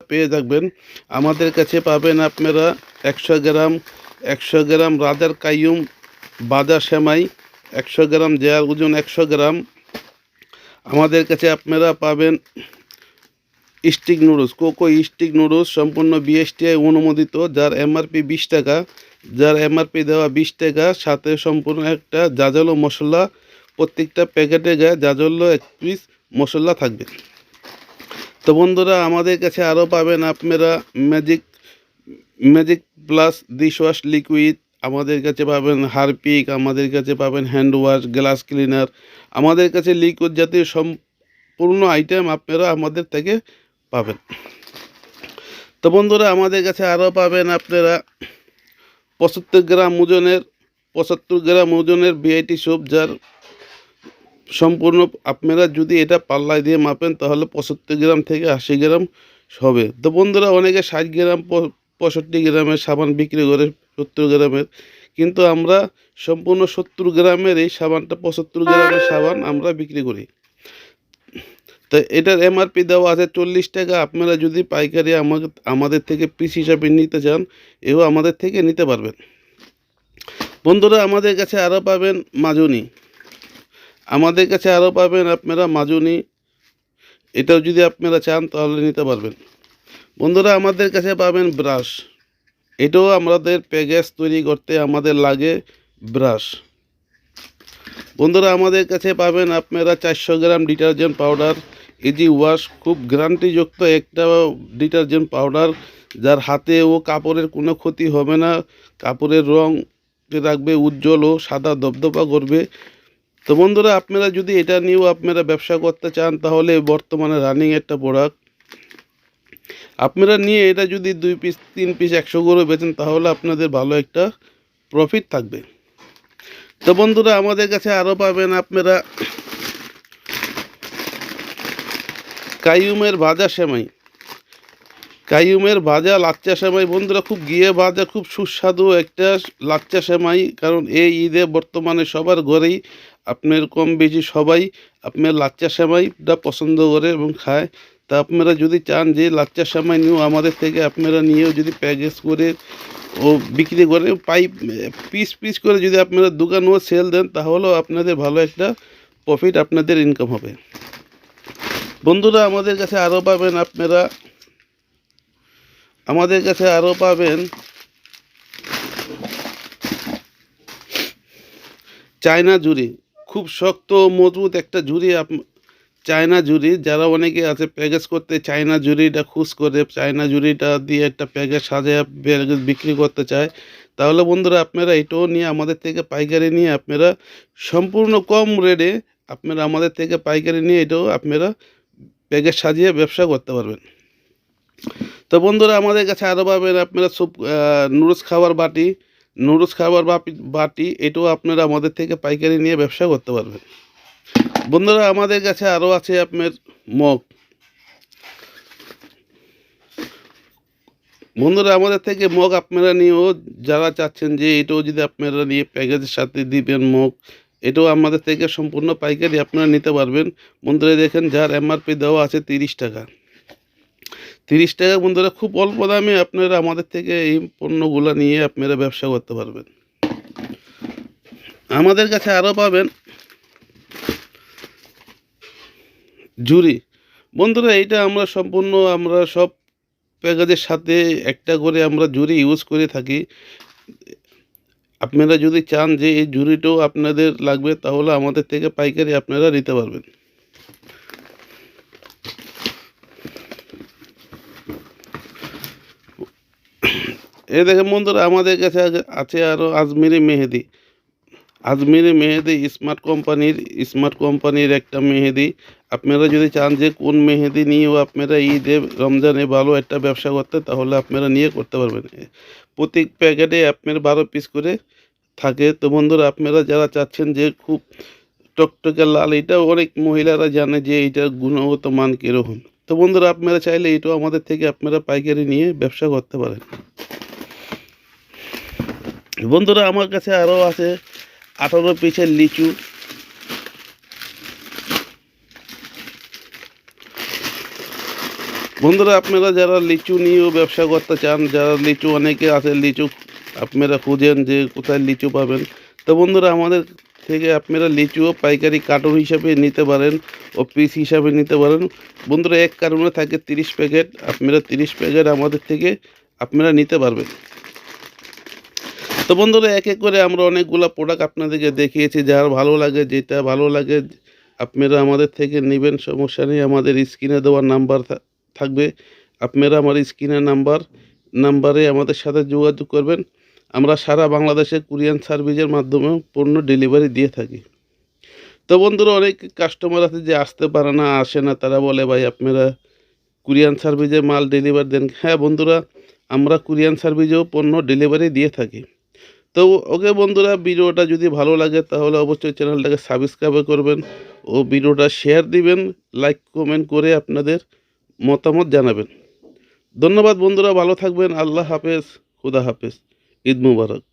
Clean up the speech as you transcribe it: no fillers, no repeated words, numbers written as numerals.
পেয়ে থাকবেন। আমাদের কাছে পাবেন আপনারা 100 গ্রাম রাজার কাইয়ুম বাজা সেমাই, 100 গ্রাম, যার ওজন 100 গ্রাম। আমাদের কাছে আপনারা পাবেন stick noodles, cocoa stick noodles, সম্পূর্ণ বিএসটিআই অনুমোদিত, যার এমআরপি 20 টাকা, যার এমআরপি দেওয়া 20 টাকা। সাথে সম্পূর্ণ একটা জাজালো মশলা, প্রত্যেকটা প্যাকেটে গায়ে জাজালো 1 পিস মশলা থাকবে। তো বন্ধুরা, আমাদের কাছে আরও পাবেন আপনারা ম্যাজিক প্লাস ডিশওয়াশ লিকুইড, আমাদের কাছে পাবেন হারপিক, আমাদের কাছে পাবেন হ্যান্ড ওয়াশ, গ্লাস ক্লিনার। আমাদের কাছে লিকুইড জাতীয় সম্পূর্ণ আইটেম আপনারা আমাদের থেকে পাবেন। তো বন্ধুরা, আমাদের কাছে আরও পাবেন আপনারা 75 গ্রাম ওজনের বিআইটি সোপ, যার সম্পূর্ণ আপনারা যদি এটা পাল্লায় দিয়ে মাপেন তাহলে 75 গ্রাম থেকে 80 গ্রাম হবে। তো বন্ধুরা, অনেকে 60 গ্রাম 65 গ্রামের সাবান বিক্রি করে, 70 গ্রামের, কিন্তু আমরা সম্পূর্ণ 70 গ্রামের এই সাবানটা, 75 গ্রামের সাবান আমরা বিক্রি করি। তো এটার এমআরপি দেওয়া আছে 40 টাকা। আপনারা যদি পাইকারি আমাদের থেকে পিস হিসাবে নিতে চান, এও আমাদের থেকে নিতে পারবেন। বন্ধুরা, আমাদের কাছে আরও পাবেন মাজুনি, আমাদের কাছে আরও পাবেন আপনারা মাজুনি, এটাও যদি আপনারা চান তাহলে নিতে পারবেন। বন্ধুরা, আমাদের কাছে পাবেন ব্রাশ, এটাও আমাদের প্যাকেজ তৈরি করতে আমাদের লাগে ব্রাশ। বন্ধুরা, আমাদের কাছে পাবেন আপনারা 400 গ্রাম ডিটারজেন্ট পাউডার, ইজি ওয়াশ, খুব গ্যারান্টিযুক্ত একটা ডিটারজেন্ট পাউডার, যার হাতে ও কাপড়ের কোনো ক্ষতি হবে না, কাপড়ের রং রাখবে উজ্জ্বল ও সাদা দবদবা করবে। তো বন্ধুরা, আপনারা যদি এটা নিয়েও আপনারা ব্যবসা করতে চান তাহলে বর্তমানে রানিং একটা প্রোডাক্ট, আপনারা নিয়ে এটা যদি 2 পিস 3 পিস 100 করে বেচেন তাহলে আপনাদের ভালো একটা প্রফিট থাকবে। তো বন্ধুরা, আমাদের কাছে আরও পাবেন আপনারা কাইয়ুমের ভাজা সেমাই, কাইয়ুমের ভাজা লাচ্চা সেমাই। বন্ধুরা, খুব গিয়ে ভাজা, খুব সুস্বাদু একটা লাচ্চা সেমাই, কারণ এই ঈদে বর্তমানে সবার ঘরেই আপনার কম বেশি সবাই আপনার লাচ্চা সেমাইটা পছন্দ করে এবং খায়। তা আপনারা যদি চান যে লাচ্চা সেমাই নিয়েও আমাদের থেকে আপনারা নিয়েও যদি প্যাকেজ করে ও বিক্রি করে পিস পিস করে যদি আপনারা দোকানেও সেল দেন তাহলেও আপনাদের ভালো একটা প্রফিট, আপনাদের ইনকাম হবে। বন্ধুরা, আমাদের কাছে আরও পাবেন আপনারা চায়না ঝুড়ি, খুব শক্ত মজবুত একটা ঝুড়ি, চায়না ঝুড়ি। যারা অনেকে আছে প্যাকেজ করতে চায়না ঝুড়িটা খুশ করে, চায়না ঝুড়িটা দিয়ে একটা প্যাকেজ সাজিয়ে প্যাকেজ বিক্রি করতে চায়, তাহলে বন্ধুরা আপনারা এটাও নিয়ে আমাদের থেকে পাইকারি নিয়ে আপনারা সম্পূর্ণ কম রেটে আপনারা আমাদের থেকে পাইকারি নিয়ে এটাও আপনারা প্যাকেজ সাজিয়ে ব্যবসা করতে পারবেন। তো বন্ধুরা, আমাদের কাছে আরও পাবেন আপনারা নুডলস খাবার বাটি, এটাও আপনারা আমাদের থেকে পাইকারি নিয়ে ব্যবসা করতে পারবেন। বন্ধুরা, আমাদের কাছে আরও আছে আপনার মগ। বন্ধুরা, আমাদের থেকে মগ আপনারা নিয়েও যারা চাচ্ছেন যে এটাও যদি আপনারা নিয়ে প্যাকেজের সাথে দিবেন মগ, এটাও আমাদের থেকে সম্পূর্ণ পাইকারি আপনারা নিতে পারবেন। বন্ধুরা দেখেন, যার এমআরপি দেওয়া আছে 30 টাকা, 30 টাকা। বন্ধুরা, খুব অল্প দামে আপনারা আমাদের থেকে এই পণ্যগুলো নিয়ে আপনারা ব্যবসা করতে পারবেন। আমাদের কাছে আরও পাবেন ঝুড়ি। বন্ধুরা, এইটা আমরা সব প্যাকেজের সাথে একটা করে আমরা ঝুড়ি ইউজ করে থাকি। আপনারা যদি চান যে এই ঝুড়িটাও আপনাদের লাগবে তাহলে আমাদের থেকে পাইকারি আপনারা নিতে পারবেন। এই দেখেন বন্ধুরা, আমাদের কাছে আছে আরও আজমিরি মেহেদি স্মার্ট কোম্পানির একটা মেহেদি। আপনারা যদি চান যে কোন মেহেদি নিয়েও আপনারা ঈদে রমজানে ভালো একটা ব্যবসা করতে, তাহলে আপনারা নিয়ে করতে পারবেন। প্রতি প্যাকেটে আপনার 12 পিস করে থাকে। তো বন্ধুরা, আপনারা যারা চাচ্ছেন যে খুব টকটকে লাল, এটা অনেক মহিলারা জানে যে এইটার গুণগত মান কীরকম। তো বন্ধুরা, আপনারা চাইলে এটাও আমাদের থেকে আপনারা পাইকারি নিয়ে ব্যবসা করতে পারেন। বন্ধুরা, আমার কাছে আরও আছে 18 পিসের লিচু। বন্ধুরা আপনারা যারা লিচু নিয়েও ব্যবসা করতে চান, যারা লিচু অনেকে আছে লিচু আপনারা খুঁজেন যে কোথায় লিচু পাবেন, তো বন্ধুরা আমাদের থেকে আপনারা লিচুও পাইকারি কার্টন হিসাবে নিতে পারেন ও পিস হিসাবে নিতে পারেন। বন্ধুরা এক কার্টনে থাকে 30 প্যাকেট, আপনারা 30 প্যাকেট আমাদের থেকে আপনারা নিতে পারবেন। তো বন্ধুরা এক এক করে আমরা অনেকগুলো প্রোডাক্ট আপনাদেরকে দেখিয়েছি, যার ভালো লাগে যেটা ভালো লাগে আপনারা আমাদের থেকে নেবেন, সমস্যা নেই। আমাদের স্ক্রিনে দেওয়ার নাম্বার থাকবে, আপনারা আমার স্ক্রিনের নাম্বারে আমাদের সাথে যোগাযোগ করবেন। আমরা সারা বাংলাদেশে কুরিয়ার সার্ভিসের মাধ্যমে পণ্য ডেলিভারি দিয়ে থাকি। তো বন্ধুরা অনেক কাস্টমার আছে যে আসতে পারে না, আসে না, তারা বলে ভাই আপনারা কুরিয়ার সার্ভিসে মাল ডেলিভারি দেন। হ্যাঁ বন্ধুরা, আমরা কুরিয়ার সার্ভিসেও পণ্য ডেলিভারি দিয়ে থাকি। তো ওকে বন্ধুরা, ভিডিওটা যদি ভালো লাগে তাহলে অবশ্যই চ্যানেলটাকে সাবস্ক্রাইব করবেন ও ভিডিওটা শেয়ার দিবেন, লাইক কমেন্ট করে আপনাদের মতামত জানাবেন। ধন্যবাদ বন্ধুরা, ভালো থাকবেন। আল্লাহ হাফেজ, খুদা হাফেজ, ঈদ মুবারক।